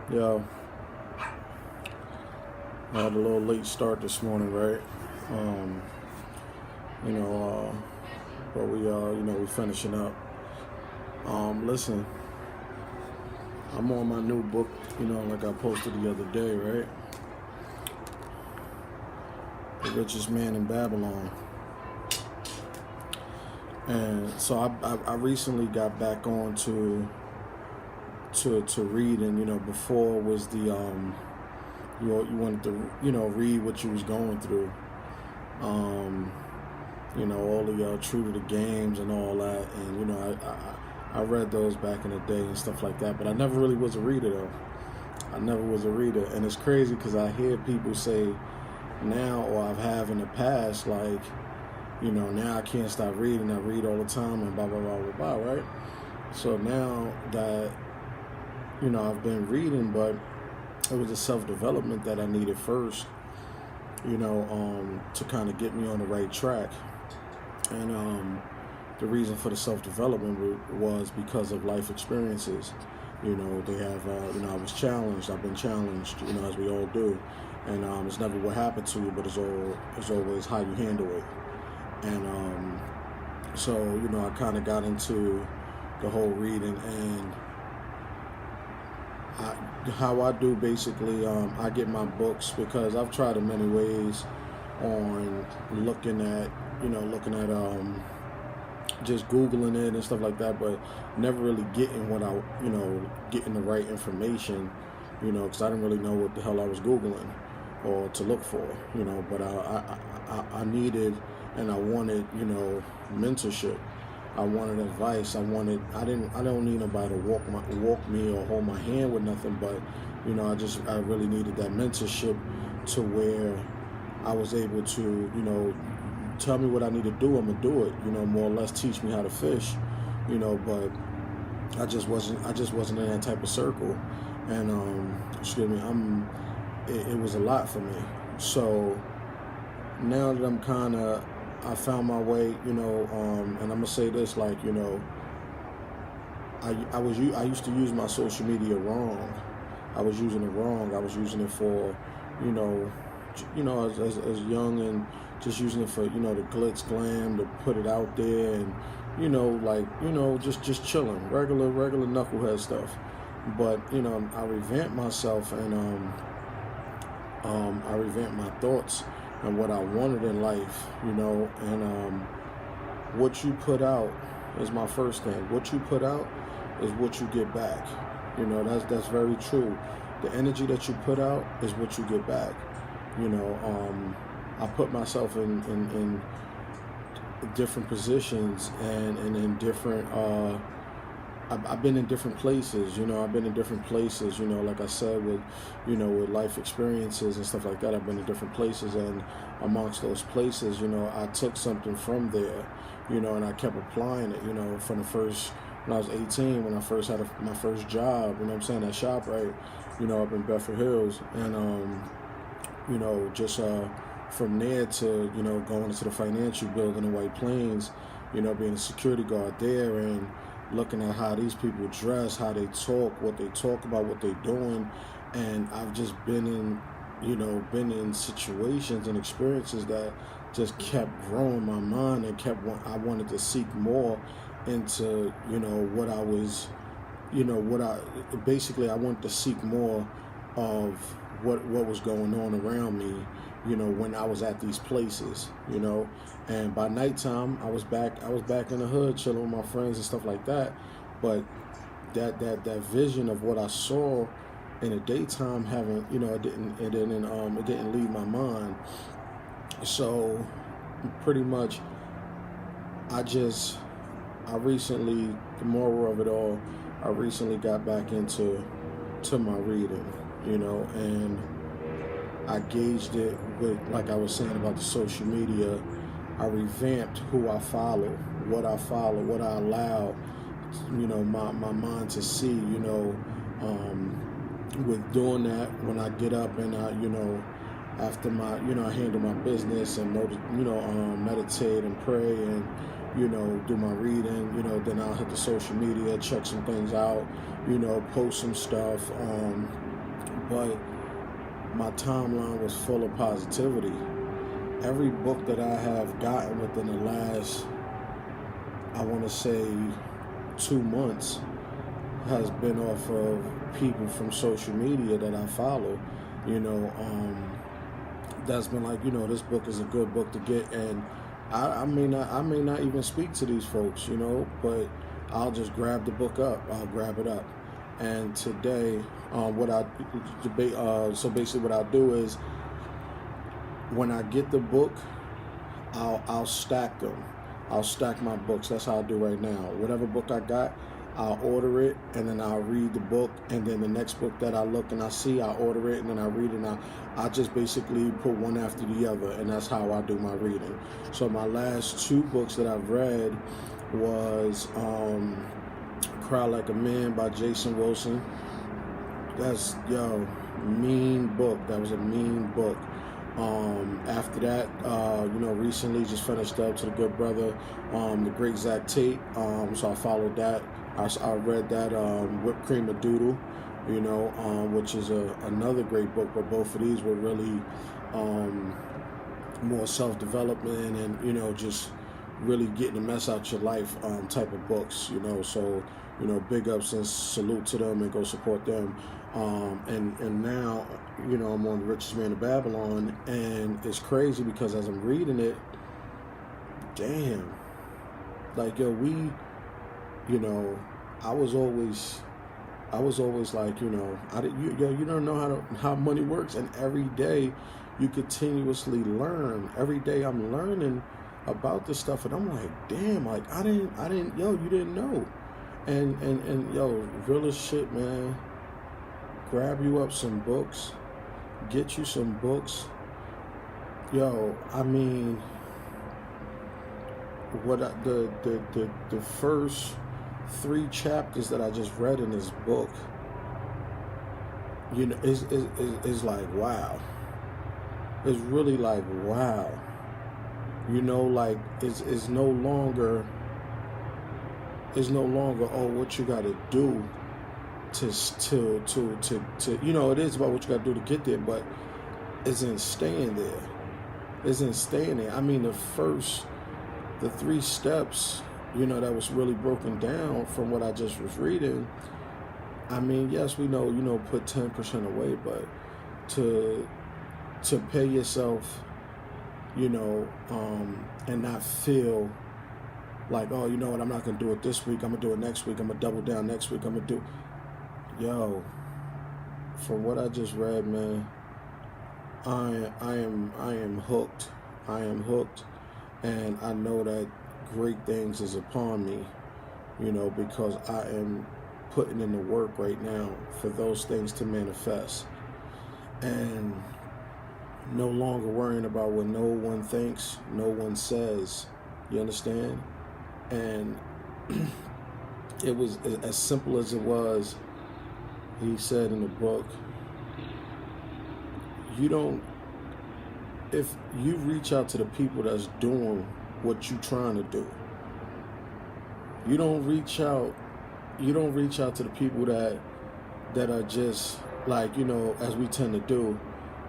Yeah, I had a little late start this morning, right? Um, you know, but we finishing up. Listen, I'm on my new book, like I posted the other day, right? The Richest Man in Babylon. And so I recently got back on to reading. Before was the you wanted to read what you was going through. Um, all the True to the Games and all that, and I read those back in the day and stuff like that. But I never really was a reader though. I never was a reader, and it's crazy because I hear people say now, or I've have in the past, like, now I can't stop reading. I read all the time and blah blah blah blah blah, right? So now that I've been reading, but it was a self-development that I needed first, to kind of get me on the right track. And the reason for the self-development was because of life experiences. They have, I was challenged. I've been challenged, as we all do. And it's never what happened to you, but it's always how you handle it. And so, I kind of got into the whole reading, and how I do basically, I get my books because I've tried in many ways on looking at just Googling it and stuff like that, but never really getting getting the right information, because I didn't really know what the hell I was Googling or to look for, but I needed and I wanted, mentorship. I wanted advice. I don't need nobody to walk me or hold my hand with nothing, but I really needed that mentorship to where I was able to, tell me what I need to do, I'm gonna do it, more or less teach me how to fish, but I just wasn't in that type of circle. And excuse me, it was a lot for me. So now that I found my way, and I'm gonna say this, like, I used to use my social media wrong. I was using it wrong. I was using it for, as young, and just using it for, the glitz glam, to put it out there, and just chilling, regular knucklehead stuff. But I revamped myself, and I revamped my thoughts and what I wanted in life, and what you put out is my first thing. What you put out is what you get back. That's very true. The energy that you put out is what you get back. I put myself in different positions, and in different I've been in different places, I've been in different places, like I said, with life experiences and stuff like that. I've been in different places, and amongst those places, I took something from there, and I kept applying it, from when I was 18, when I first had my first job, that ShopRite, up in Bedford Hills, and just from there to going into the financial building in White Plains, being a security guard there, and looking at how these people dress, how they talk, what they talk about, what they're doing. And I've just been in situations and experiences that just kept growing my mind, and I wanted to seek more into what I was, I wanted to seek more of what was going on around me, when I was at these places, and by nighttime I was back in the hood chilling with my friends and stuff like that. But that vision of what I saw in the daytime it didn't leave my mind. So pretty much I recently, the moral of it all, I recently got back into my reading, and I gauged it with, like I was saying about the social media, I revamped who I follow, what I allow, my mind to see, with doing that, when I get up and after my, I handle my business and, meditate and pray and, do my reading, then I'll hit the social media, check some things out, post some stuff, but my timeline was full of positivity. Every book that I have gotten within the last, I want to say, 2 months has been off of people from social media that I follow. You know, that's been like, this book is a good book to get, and I may not even speak to these folks, but I'll just grab the book up. I'll grab it up. And today, so basically what I'll do is, when I get the book, I'll stack them. I'll stack my books. That's how I do right now. Whatever book I got, I'll order it, and then I'll read the book, and then the next book that I look and I see, I'll order it, and then I read it, and I just basically put one after the other, and that's how I do my reading. So my last 2 books that I've read was Cry Like a Man by Jason Wilson. That's, mean book. That was a mean book. After that, recently just finished up to the good brother, the great Zach Tate. So I followed that. I read that Whipped Cream of Doodle, which is another great book. But both of these were really more self-development and just really getting the mess out your life type of books. So big ups and salute to them and go support them. And now, I'm on The Richest Man in Babylon, and it's crazy because as I'm reading it, damn, like, I was always like, you don't know how money works, and every day you continuously learn. Every day I'm learning about this stuff, and I'm like, damn, like I didn't, you didn't know, and real as shit, man. Grab you up some books, get you some books. I mean, the first 3 chapters that I just read in this book, is like, wow. It's really like, wow. Like it's no longer, oh, what you got to do to it is about what you got to do to get there, but isn't staying there. I mean, the 3 steps, that was really broken down from what I just was reading. I mean, yes, we know, put 10% away, but to pay yourself, and not feel like, oh, you know what, I'm not going to do it this week, I'm going to do it next week, I'm going to double down next week, I'm going to do... from what I just read, man, I am hooked. I am hooked, and I know that great things is upon me, because I am putting in the work right now for those things to manifest, and no longer worrying about what no one thinks, no one says. You understand? And it was as simple as it was. He said in the book, if you reach out to the people that's doing what you're trying to do, you don't reach out to the people that are just like, as we tend to do,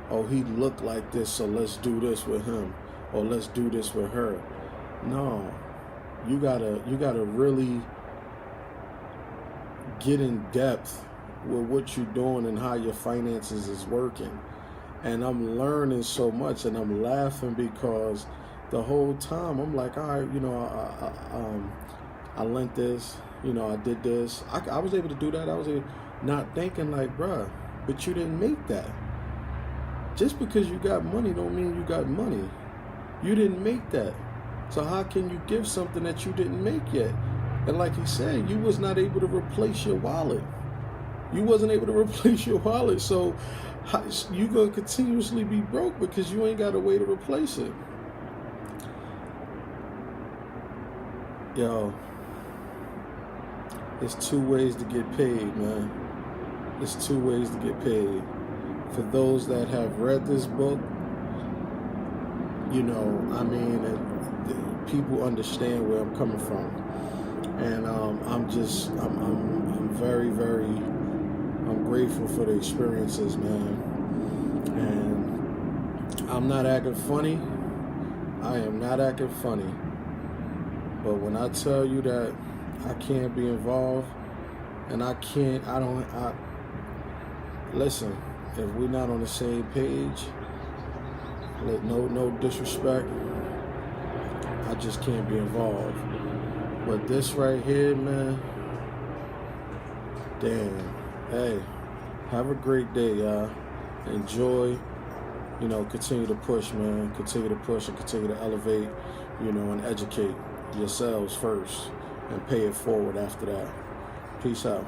oh, he looked like this, so let's do this with him, or let's do this with her. No, you gotta really get in depth with what you're doing and how your finances is working. And I'm learning so much, and I'm laughing because the whole time I'm like, all right, I lent this, I did this. I was able to do that. I was not thinking like, bruh, but you didn't make that. Just because you got money don't mean you got money. You didn't make that. So how can you give something that you didn't make yet? And like he said, you was not able to replace your wallet. You wasn't able to replace your wallet, so you gonna continuously be broke because you ain't got a way to replace it. Yo, it's 2 ways to get paid, man. It's 2 ways to get paid. For those that have read this book, people understand where I'm coming from, and I'm very, very grateful for the experiences, man. And I'm not acting funny. I am not acting funny. But when I tell you that I can't be involved, and listen, if we're not on the same page, no disrespect, I just can't be involved. But this right here, man, damn. Hey, have a great day, y'all. Enjoy, continue to push, man. Continue to push and continue to elevate, and educate yourselves first and pay it forward after that. Peace out.